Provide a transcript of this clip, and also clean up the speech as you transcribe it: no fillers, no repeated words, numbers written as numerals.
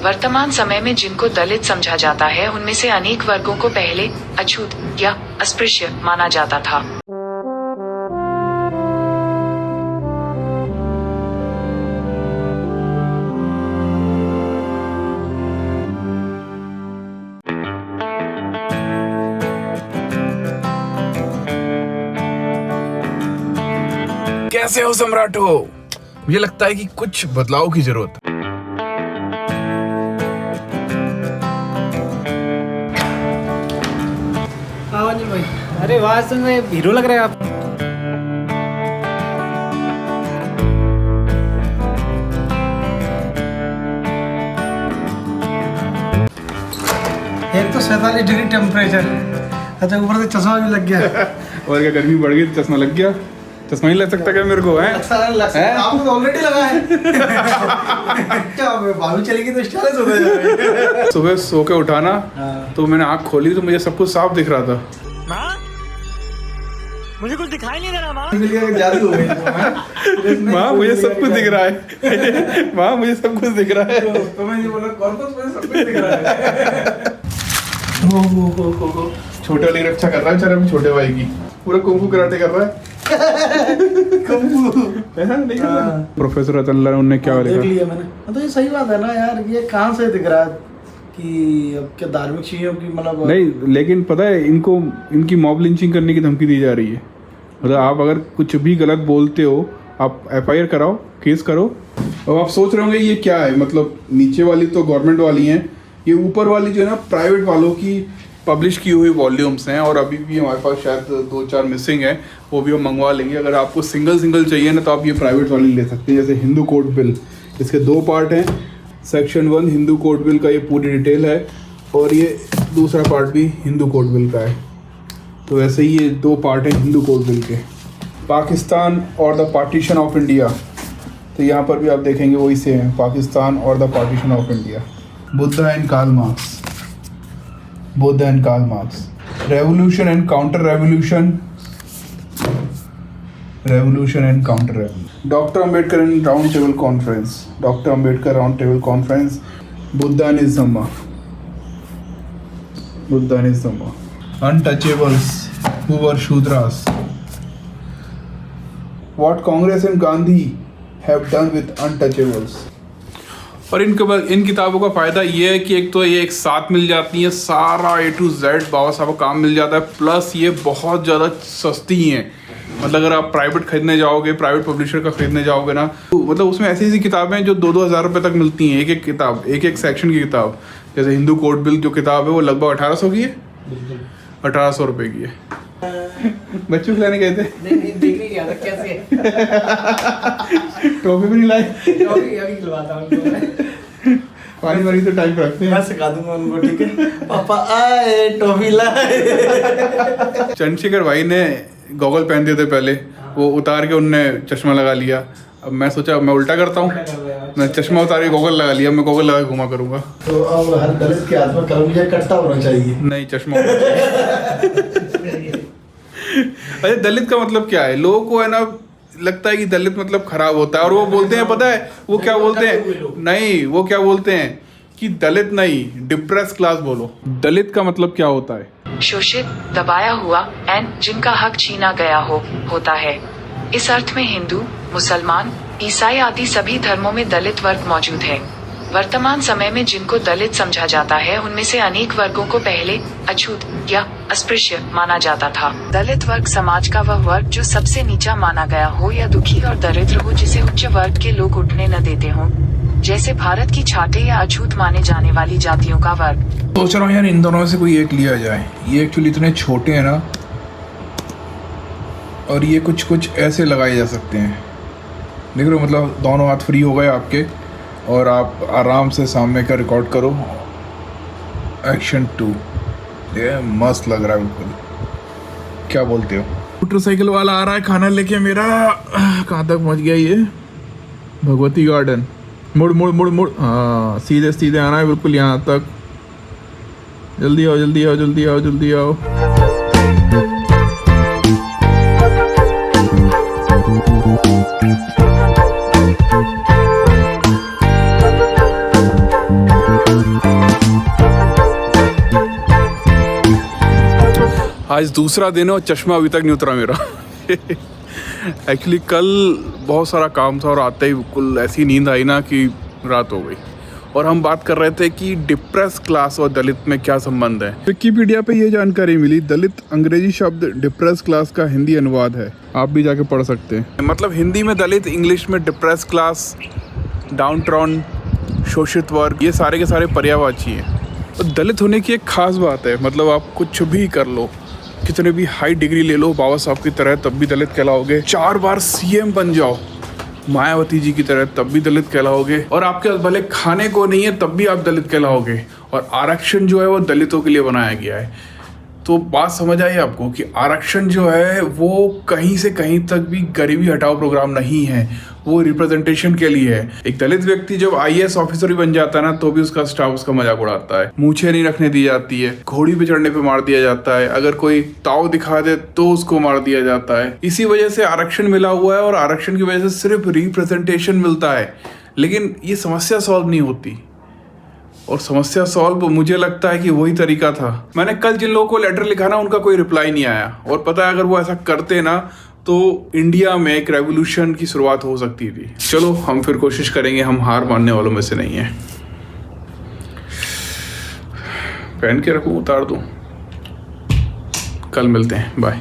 वर्तमान समय में जिनको दलित समझा जाता है उनमें से अनेक वर्गों को पहले अछूत या अस्पृश्य माना जाता था। कैसे हो सम्राट हो? मुझे लगता है कि कुछ बदलाव की जरूरत है। हाँ जी भाई। अरे वाह, में हीरो लग रहे हैं आप। एक तो 47 डिग्री टेम्परेचर, अच्छा ऊपर से चश्मा भी लग गया। और क्या गर्मी बढ़ गई, चश्मा लग गया। चश्मा ही लग सकता क्या मेरे को? है आपको तो ऑलरेडी लगा है। क्या भाभी चलेगी तो स्टाइलिश हो जाएगा। सुबह सो के उठाना तो मैंने आँख खोली तो मुझे सब कुछ साफ दिख रहा था। माँ, मुझे कुछ दिखाई नहीं दे रहा माँ। जादू हो गई। माँ मुझे सब कुछ दिख रहा है। माँ मुझे सब कुछ दिख रहा है। तो मैं ये बोला कॉर्पस में सब कुछ दिख रहा है। छोटे वाली रक्षा कर रहा है बेचारा, छोटे भाई की पूरा कुंफू कराटे कर रहा है। नहीं कर रहा। प्रोफेसर अतुल्ला उन्होंने क्या देख लिया मैंने। तो ये सही बात है ना यार, ये कहाँ से दिख रहा है कि अब क्या धार्मिक चीजों की मतलब नहीं, लेकिन पता है इनको इनकी मॉब लिंचिंग करने की धमकी दी जा रही है। मतलब आप अगर कुछ भी गलत बोलते हो आप FIR कराओ, केस करो। अब आप सोच रहे होंगे ये क्या है, मतलब नीचे वाली तो गवर्नमेंट वाली हैं, ये ऊपर वाली जो है ना प्राइवेट वालों की पब्लिश की हुई वॉल्यूम्स हैं। और अभी भी हमारे पास शायद 2-4 मिसिंग है, वो भी हम मंगवा लेंगे। अगर आपको सिंगल चाहिए ना तो आप ये प्राइवेट वाली ले सकते हैं। जैसे हिंदू कोड बिल, इसके 2 पार्ट हैं। सेक्शन 1 हिंदू कोड बिल का ये पूरी डिटेल है और ये दूसरा पार्ट भी हिंदू कोड बिल का है। तो वैसे ही ये 2 पार्ट हैं हिंदू कोड बिल के। पाकिस्तान और द पार्टीशन ऑफ इंडिया, तो यहाँ पर भी आप देखेंगे वही से हैं, पाकिस्तान और the partition of India. Buddha and Karl Marx, Buddha and Karl Marx. Revolution and counter revolution, revolution and counter revolution. Doctor Ambedkar and round table conference, doctor Ambedkar round table conference. Buddha and his dhamma, Buddha and his dhamma. Untouchables who were Shudras. What Congress and Gandhi have done with untouchables. और इन किताबों का फ़ायदा ये है कि एक तो ये एक साथ मिल जाती हैं, सारा A to Z बाबा साहब का काम मिल जाता है। प्लस ये बहुत ज़्यादा सस्ती हैं। मतलब अगर आप प्राइवेट खरीदने जाओगे, प्राइवेट पब्लिशर का खरीदने जाओगे ना, तो मतलब उसमें ऐसी ऐसी किताबें हैं जो 2-2 हज़ार रुपये तक मिलती हैं। एक किताब, एक सेक्शन की किताब। जैसे हिंदू कोड बिल जो किताब है वो लगभग 1800 की है, 1800 रुपये की है। बच्चों खिलाने गए थे? नहीं देखने गया था कैसे। टॉफी भी नहीं लाए? अभी खिलवाता हूं। पानी वाली तो टाइम रखते हैं। मैं सिखा दूंगा उनको, ठीक है? पापा आए टॉफी लाए। चंद्रशेखर भाई ने गॉगल पहन दिए थे पहले, वो उतार के उनने चश्मा लगा लिया। अब मैं सोचा मैं उल्टा करता हूँ, मैं चश्मा उतार के गॉगल लगा लिया, मैं गॉगल लगा के घुमा करूँगा। तो अब हर दलित के हाथ में कलम कट्टा होना चाहिए। नहीं, चश्मा होना चाहिए। अरे दलित का मतलब क्या है? लोगों को है ना लगता है कि दलित मतलब खराब होता है, और वो बोलते हैं, पता है वो क्या बोलते हैं? नहीं, वो क्या बोलते हैं कि दलित नहीं, डिप्रेस क्लास बोलो। दलित का मतलब क्या होता है? शोषित, दबाया हुआ एंड जिनका हक छीना गया होता है। इस अर्थ में हिंदू, मुसलमान, ईसाई आदि सभी धर्मों में दलित वर्ग मौजूद है। वर्तमान समय में जिनको दलित समझा जाता है उनमें से अनेक वर्गों को पहले अछूत या अस्पृश्य माना जाता था। दलित वर्ग समाज का वह वर्ग जो सबसे नीचा माना गया हो या दुखी और दरिद्र हो, जिसे उच्च वर्ग के लोग उठने न देते हों, जैसे भारत की छाटे या अछूत माने जाने वाली जातियों का वर्ग। सोच रहा हूँ यार इन दोनों में से कोई एक लिया जाए। ये एक्चुअली इतने छोटे हैं ना, और ये कुछ ऐसे लगाए जा सकते हैं। देख रहे हो, मतलब दोनों हाथ फ्री हो गए आपके, और आप आराम से सामने का रिकॉर्ड करो। एक्शन 2, ये मस्त लग रहा है बिल्कुल। क्या बोलते हो? मोटरसाइकिल वाला आ रहा है खाना लेके मेरा। कहाँ तक पहुँच गया ये? भगवती गार्डन। मुड़ मुड़ मुड़ मुड़, हाँ सीधे सीधे आना है बिल्कुल यहाँ तक। जल्दी आओ जल्दी आओ जल्दी आओ जल्दी आओ। आज दूसरा दिन है और चश्मा अभी तक नहीं उतरा मेरा। एक्चुअली कल बहुत सारा काम था और आते ही बिल्कुल ऐसी नींद आई ना कि रात हो गई। और हम बात कर रहे थे कि डिप्रेस क्लास और दलित में क्या संबंध है। विकिपीडिया पे ये जानकारी मिली, दलित अंग्रेजी शब्द डिप्रेस क्लास का हिंदी अनुवाद है। आप भी जाके पढ़ सकते हैं। मतलब हिंदी में दलित, इंग्लिश में डिप्रेस क्लास, डाउनटाउन, शोषित वर्ग, ये सारे के सारे पर्यायवाची हैं। तो दलित होने की एक खास बात है, मतलब आप कुछ भी कर लो, कितने भी हाई डिग्री ले लो बाबा साहब की तरह, तब भी दलित कहलाओगे। 4 बार सीएम बन जाओ मायावती जी की तरह, तब भी दलित कहलाओगे। और आपके पास भले खाने को नहीं है तब भी आप दलित कहलाओगे। और आरक्षण जो है वो दलितों के लिए बनाया गया है। तो बात समझ आई आपको कि आरक्षण जो है वो कहीं से कहीं तक भी गरीबी हटाओ प्रोग्राम नहीं है, वो रिप्रेजेंटेशन के लिए है। एक दलित व्यक्ति जब आईएएस ऑफिसर भी बन जाता है ना, तो भी उसका स्टाफ उसका मजाक उड़ाता है। मूछें नहीं रखने दी जाती है, घोड़ी पे चढ़ने पे मार दिया जाता है, अगर कोई ताव दिखा दे तो उसको मार दिया जाता है। इसी वजह से आरक्षण मिला हुआ है और आरक्षण की वजह से सिर्फ रिप्रेजेंटेशन मिलता है, लेकिन ये समस्या सॉल्व नहीं होती। और समस्या सॉल्व मुझे लगता है कि वही तरीका था। मैंने कल जिन लोगों को लेटर लिखा ना, उनका कोई रिप्लाई नहीं आया। और पता है अगर वो ऐसा करते ना तो इंडिया में एक रेवोल्यूशन की शुरुआत हो सकती थी। चलो हम फिर कोशिश करेंगे, हम हार मानने वालों में से नहीं है। पहन के रखूं, उतार दूं? कल मिलते हैं, बाय।